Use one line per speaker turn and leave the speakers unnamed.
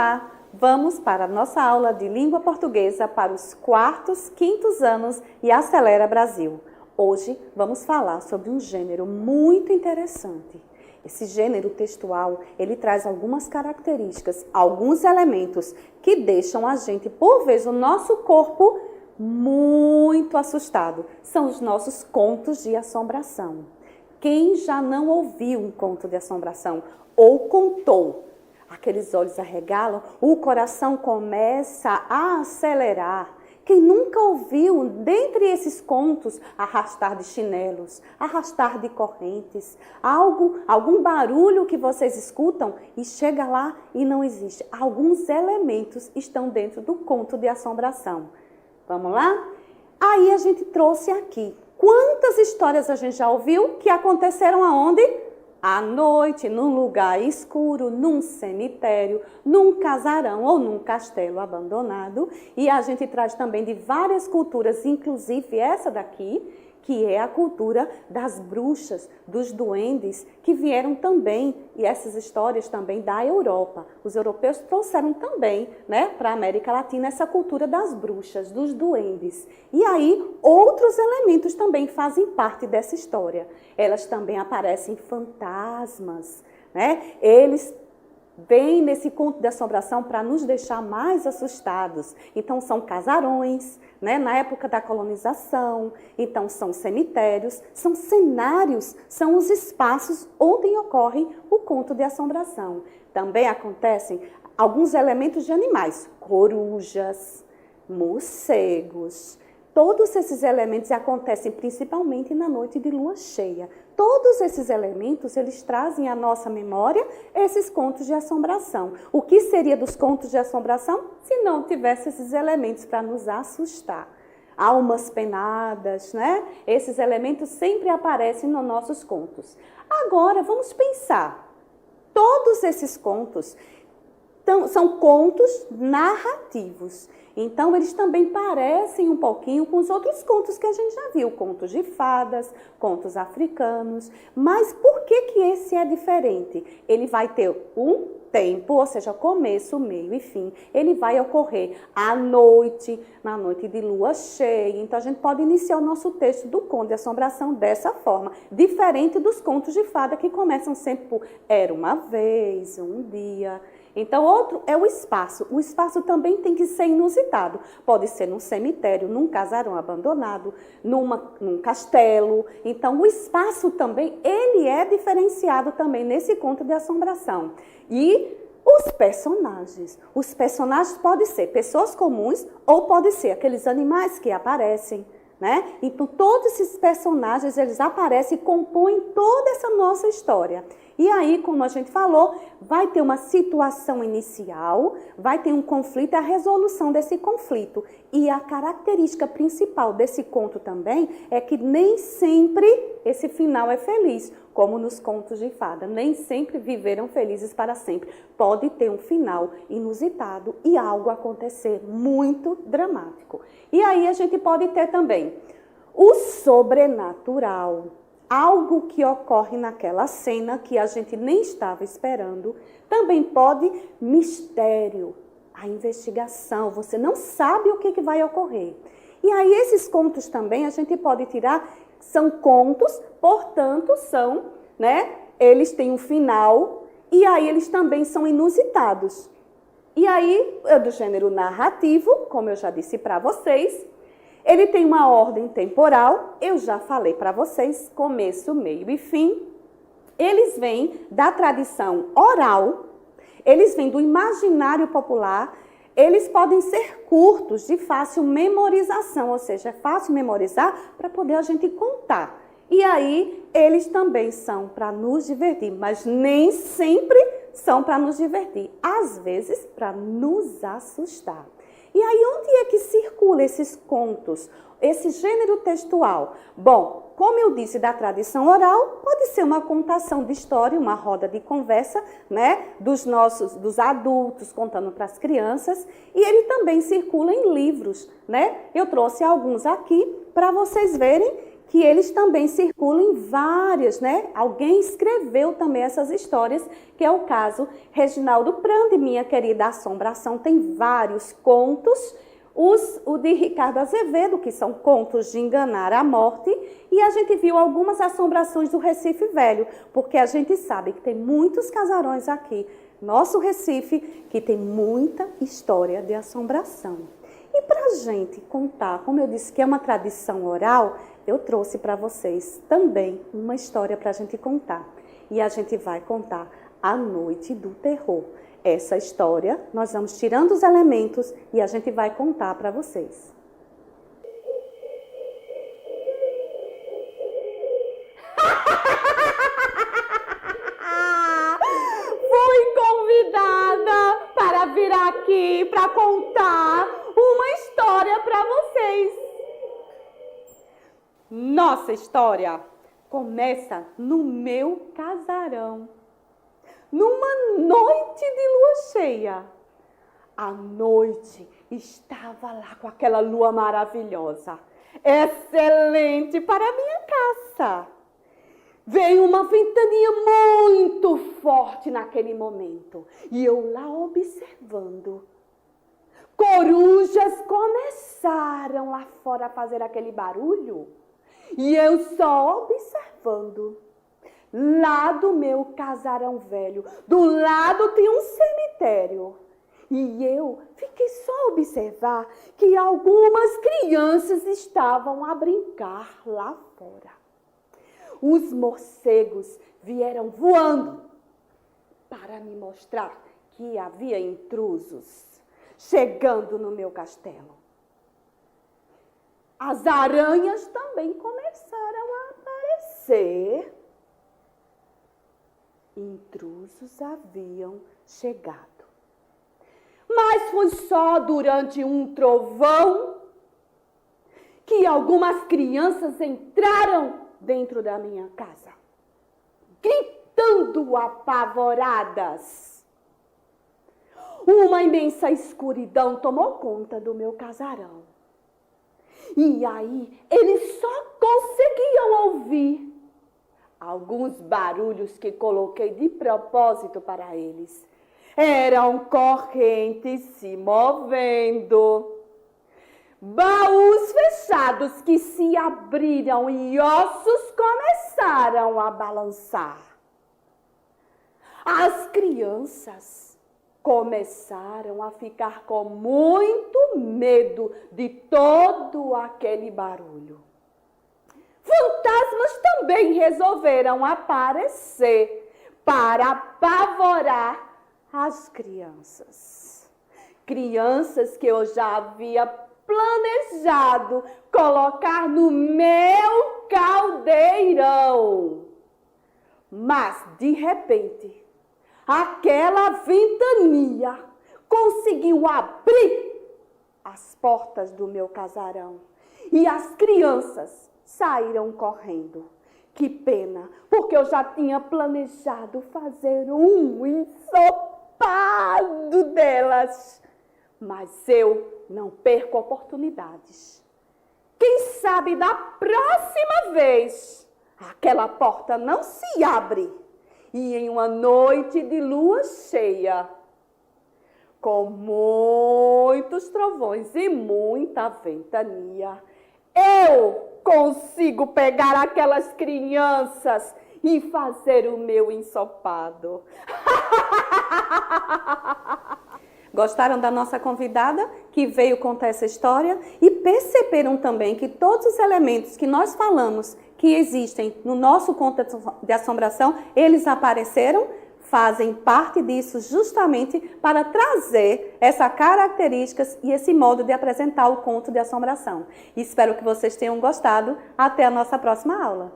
Olá! Vamos para a nossa aula de língua portuguesa para os quartos, quintos anos e Acelera Brasil. Hoje vamos falar sobre um gênero muito interessante. Esse gênero textual, ele traz algumas características, alguns elementos que deixam a gente, por vezes, o nosso corpo muito assustado. São os nossos contos de assombração. Quem já não ouviu um conto de assombração ou contou? Aqueles olhos arregalam, o coração começa a acelerar. Quem nunca ouviu, dentre esses contos, arrastar de chinelos, arrastar de correntes, algum barulho que vocês escutam e chega lá e não existe. Alguns elementos estão dentro do conto de assombração. Vamos lá? Aí a gente trouxe aqui. Quantas histórias a gente já ouviu que aconteceram aonde? À noite, num lugar escuro, num cemitério, num casarão ou num castelo abandonado. E a gente traz também de várias culturas, inclusive essa daqui, que é a cultura das bruxas, dos duendes, que vieram também, e essas histórias também da Europa. Os europeus trouxeram também, para a América Latina essa cultura das bruxas, dos duendes. E aí, outros elementos também fazem parte dessa história. Elas também aparecem fantasmas, Eles vem nesse conto de assombração para nos deixar mais assustados. Então, são casarões, na época da colonização. Então, são cemitérios, são cenários, são os espaços onde ocorre o conto de assombração. Também acontecem alguns elementos de animais, corujas, morcegos. Todos esses elementos acontecem principalmente na noite de lua cheia. Todos esses elementos, eles trazem à nossa memória esses contos de assombração. O que seria dos contos de assombração se não tivesse esses elementos para nos assustar? Almas penadas, Esses elementos sempre aparecem nos nossos contos. Agora, vamos pensar. Todos esses contos são contos narrativos. Então, eles também parecem um pouquinho com os outros contos que a gente já viu. Contos de fadas, contos africanos. Mas por que esse é diferente? Ele vai ter um tempo, ou seja, começo, meio e fim. Ele vai ocorrer à noite, na noite de lua cheia. Então, a gente pode iniciar o nosso texto do conto de assombração dessa forma. Diferente dos contos de fada que começam sempre por era uma vez, um dia. Então, outro é o espaço. O espaço também tem que ser inusitado. Pode ser num cemitério, num casarão abandonado, num castelo. Então, o espaço também, ele é diferenciado também nesse conto de assombração. E os personagens. Os personagens podem ser pessoas comuns ou podem ser aqueles animais que aparecem. Então, todos esses personagens, eles aparecem e compõem toda essa nossa história. E aí, como a gente falou, vai ter uma situação inicial, vai ter um conflito e a resolução desse conflito. E a característica principal desse conto também é que nem sempre esse final é feliz, como nos contos de fada. Nem sempre viveram felizes para sempre. Pode ter um final inusitado e algo acontecer muito dramático. E aí a gente pode ter também o sobrenatural. Algo que ocorre naquela cena que a gente nem estava esperando. Também pode mistério, a investigação. Você não sabe o que vai ocorrer. E aí esses contos também a gente pode tirar, são contos, portanto eles têm um final e aí eles também são inusitados. E aí é do gênero narrativo, como eu já disse para vocês. Ele tem uma ordem temporal, eu já falei para vocês, começo, meio e fim. Eles vêm da tradição oral, eles vêm do imaginário popular, eles podem ser curtos, de fácil memorização, ou seja, é fácil memorizar para poder a gente contar. E aí, eles também são para nos divertir, mas nem sempre são para nos divertir, às vezes para nos assustar. E aí, onde é que circula esses contos, esse gênero textual? Bom, como eu disse, da tradição oral, pode ser uma contação de história, uma roda de conversa, dos adultos contando para as crianças, e ele também circula em livros, Eu trouxe alguns aqui para vocês verem que eles também circulam em várias, né? Alguém escreveu também essas histórias, que é o caso Reginaldo Prandi, Minha Querida Assombração, tem vários contos. O de Ricardo Azevedo, que são contos de enganar a morte, e a gente viu algumas assombrações do Recife Velho, porque a gente sabe que tem muitos casarões aqui, nosso Recife, que tem muita história de assombração. E para a gente contar, como eu disse que é uma tradição oral, eu trouxe para vocês também uma história para a gente contar. E a gente vai contar A Noite do Terror. Essa história, nós vamos tirando os elementos e a gente vai contar para vocês. Fui convidada para vir aqui para contar uma história para vocês. Nossa história começa no meu casarão. Numa noite de lua cheia. A noite estava lá com aquela lua maravilhosa, excelente para a minha casa. Veio uma ventania muito forte naquele momento e eu lá observando. Corujas começaram lá fora a fazer aquele barulho e eu só observando. Lá do meu casarão velho, do lado tem um cemitério. E eu fiquei só a observar que algumas crianças estavam a brincar lá fora. Os morcegos vieram voando para me mostrar que havia intrusos chegando no meu castelo. As aranhas também começaram a aparecer. Intrusos haviam chegado. Mas foi só durante um trovão que algumas crianças entraram dentro da minha casa, gritando apavoradas. Uma imensa escuridão tomou conta do meu casarão. E aí eles só conseguiam ouvir alguns barulhos que coloquei de propósito para eles. Eram correntes se movendo, baús fechados que se abriram e ossos começaram a balançar. As crianças começaram a ficar com muito medo de todo aquele barulho. Fantasmas também resolveram aparecer para apavorar as crianças. Crianças que eu já havia planejado colocar no meu caldeirão. Mas, de repente, aquela ventania conseguiu abrir as portas do meu casarão e as crianças saíram correndo. Que pena, porque eu já tinha planejado fazer um ensopado delas. Mas eu não perco oportunidades. Quem sabe da próxima vez aquela porta não se abre e em uma noite de lua cheia, com muitos trovões e muita ventania, eu consigo pegar aquelas crianças e fazer o meu ensopado. Gostaram da nossa convidada que veio contar essa história? E perceberam também que todos os elementos que nós falamos que existem no nosso conto de assombração, eles apareceram? Fazem parte disso justamente para trazer essas características e esse modo de apresentar o conto de assombração. Espero que vocês tenham gostado. Até a nossa próxima aula.